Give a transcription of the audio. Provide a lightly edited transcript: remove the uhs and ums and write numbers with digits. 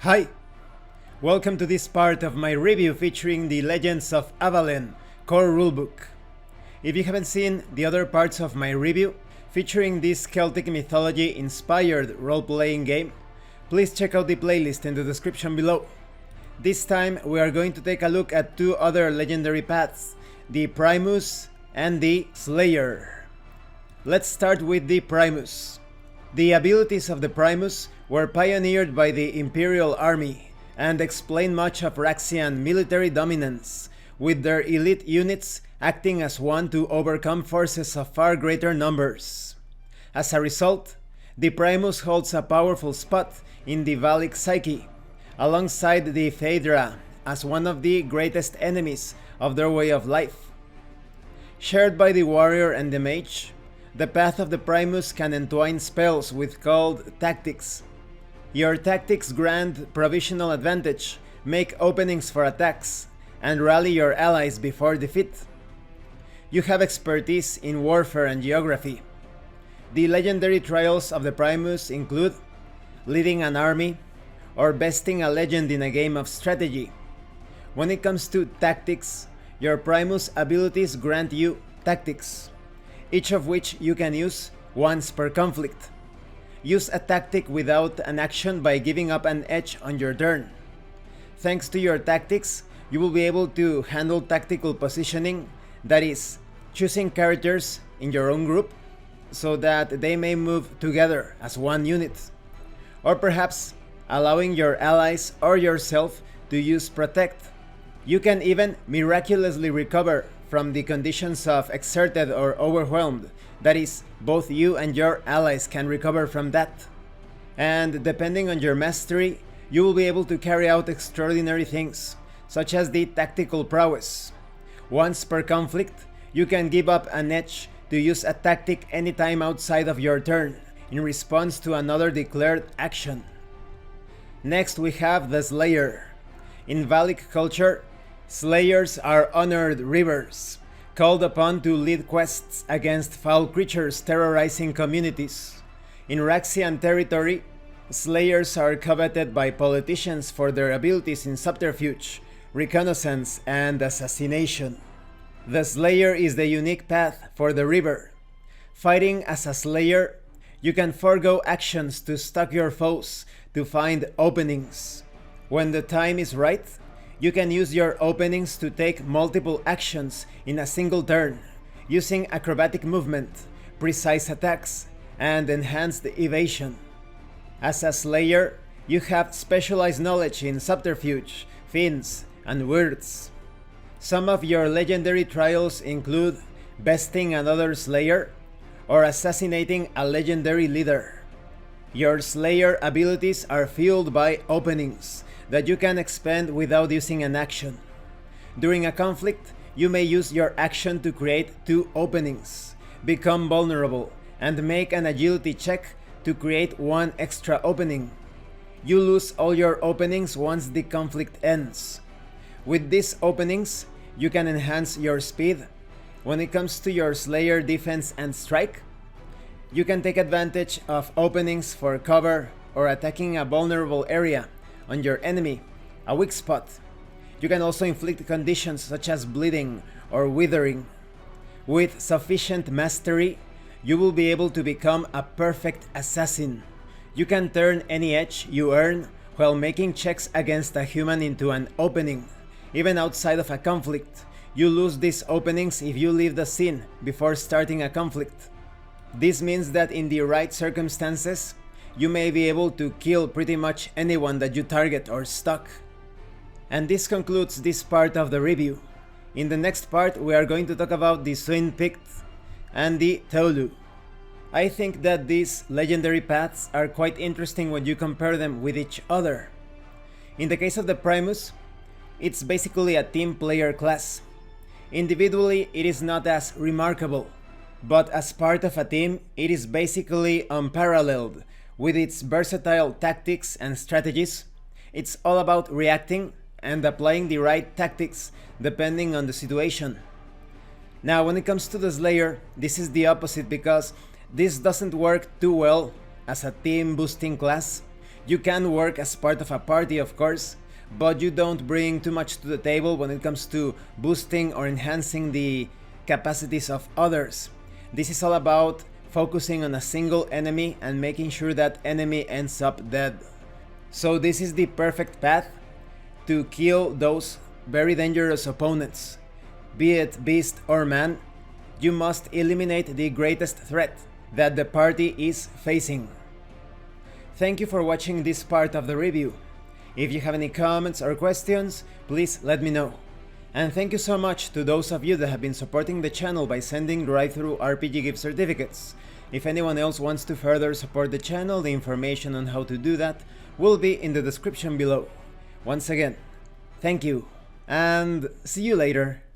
Hi! Welcome to this part of my review featuring the Legends of Avallen core rulebook. If you haven't seen the other parts of my review featuring this Celtic mythology inspired role-playing game, please check out the playlist in the description below. This time we are going to take a look at two other legendary paths, the Primus and the Slayer. Let's start with the Primus. The abilities of the Primus were pioneered by the Imperial Army and explain much of Raxian military dominance, with their elite units acting as one to overcome forces of far greater numbers. As a result, the Primus holds a powerful spot in the Vallic psyche, alongside the Phaedra as one of the greatest enemies of their way of life. Shared by the warrior and the mage, the path of the Primus can entwine spells with called tactics. Your tactics grant provisional advantage, make openings for attacks, and rally your allies before defeat. You have expertise in warfare and geography. The legendary trials of the Primus include leading an army or besting a legend in a game of strategy. When it comes to tactics, your Primus abilities grant you tactics, each of which you can use once per conflict. Use a tactic without an action by giving up an edge on your turn. Thanks to your tactics, you will be able to handle tactical positioning, that is, choosing characters in your own group so that they may move together as one unit, or perhaps allowing your allies or yourself to use protect. You can even miraculously recover from the conditions of exerted or overwhelmed, that is, both you and your allies can recover from that. And depending on your mastery, you will be able to carry out extraordinary things, such as the tactical prowess. Once per conflict, you can give up an edge to use a tactic anytime outside of your turn, in response to another declared action. Next we have the Slayer. In Vallic culture, Slayers are honored reavers, called upon to lead quests against foul creatures terrorizing communities. In Raxian territory, Slayers are coveted by politicians for their abilities in subterfuge, reconnaissance, and assassination. The Slayer is the unique path for the reaver. Fighting as a Slayer, you can forego actions to stalk your foes to find openings. When the time is right, you can use your openings to take multiple actions in a single turn, using acrobatic movement, precise attacks, and enhanced evasion. As a Slayer, you have specialized knowledge in subterfuge, feigns, and words. Some of your legendary trials include besting another Slayer or assassinating a legendary leader. Your Slayer abilities are fueled by openings that you can expend without using an action. During a conflict, you may use your action to create two openings, become vulnerable, and make an agility check to create one extra opening. You lose all your openings once the conflict ends. With these openings, you can enhance your speed. When it comes to your Slayer defense and strike, you can take advantage of openings for cover or attacking a vulnerable area on your enemy, a weak spot. You can also inflict conditions such as bleeding or withering. With sufficient mastery, you will be able to become a perfect assassin. You can turn any edge you earn while making checks against a human into an opening. Even outside of a conflict, you lose these openings if you leave the scene before starting a conflict. This means that in the right circumstances, you may be able to kill pretty much anyone that you target or stalk. And this concludes this part of the review. In the next part, we are going to talk about the Swin-Pict and the Tolu. I think that these legendary paths are quite interesting when you compare them with each other. In the case of the Primus, it's basically a team player class. Individually, it is not as remarkable, but as part of a team, it is basically unparalleled. With its versatile tactics and strategies, it's all about reacting and applying the right tactics depending on the situation. Now, when it comes to the Slayer, this is the opposite because this doesn't work too well as a team boosting class. You can work as part of a party, of course, but you don't bring too much to the table when it comes to boosting or enhancing the capacities of others. This is all about focusing on a single enemy and making sure that enemy ends up dead. So this is the perfect path to kill those very dangerous opponents. Be it beast or man, you must eliminate the greatest threat that the party is facing. Thank you for watching this part of the review. If you have any comments or questions, please let me know. And thank you so much to those of you that have been supporting the channel by sending drive-thru RPG gift certificates. If anyone else wants to further support the channel, the information on how to do that will be in the description below. Once again, thank you, and see you later.